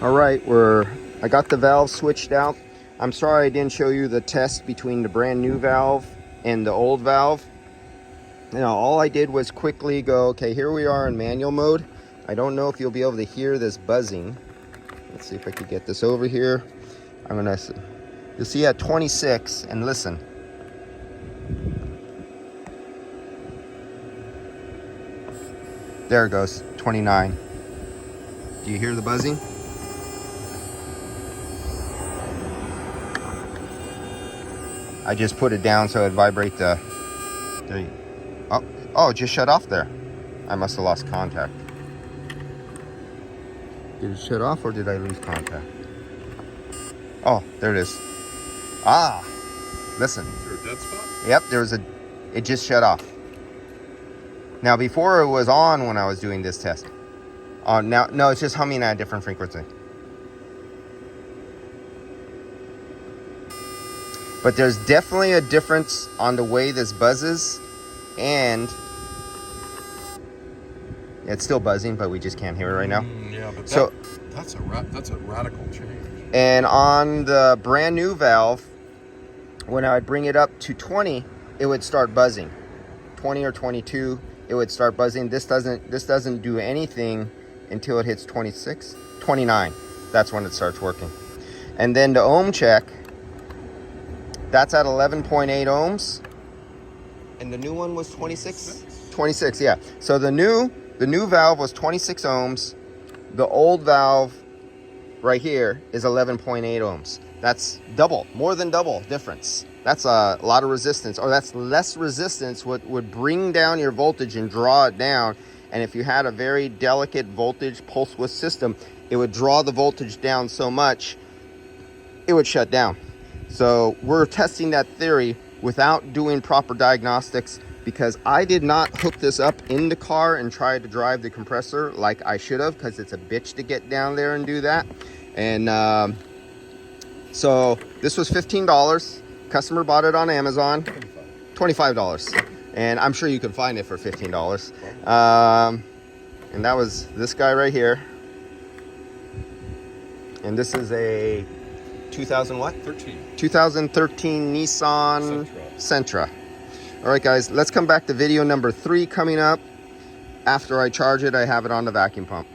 All right, I got the valve switched out. I'm sorry I didn't show you the test between the brand new valve and the old valve. You know, all I did was quickly go, okay, here we are in manual mode. I don't know if you'll be able to hear this buzzing. Let's see if I can get this over here. You'll see at 26, and listen. There it goes, 29. Do you hear the buzzing? I just put it down so it vibrate the oh, it just shut off there. I must have lost contact. Did it shut off or did I lose contact? Oh, there it is. Ah, listen. Is there a dead spot? Yep, it just shut off. Now before it was on when I was doing this test. Now, no, it's just humming at a different frequency. But there's definitely a difference on the way this buzzes, and it's still buzzing, but we just can't hear it right now. Yeah, but that's a radical change. And on the brand new valve, when I would bring it up to 20, it would start buzzing. 20 or 22, it would start buzzing. This doesn't do anything until it hits 26, 29. That's when it starts working. And then the ohm check, that's at 11.8 ohms. And the new one was 26? 26, yeah. So the new valve was 26 ohms. The old valve right here is 11.8 ohms. That's double, more than double difference. That's a lot of resistance, or that's less resistance, what would bring down your voltage and draw it down. And if you had a very delicate voltage pulse width system, it would draw the voltage down so much, it would shut down. So we're testing that theory without doing proper diagnostics, because I did not hook this up in the car and try to drive the compressor like I should have, because it's a bitch to get down there and do that. And so this was $15. Customer bought it on Amazon. $25. And I'm sure you can find it for $15. And that was this guy right here. And this is a 2013 Nissan Sentra. All right, guys, let's come back to video number 3 coming up. After I charge it, I have it on the vacuum pump.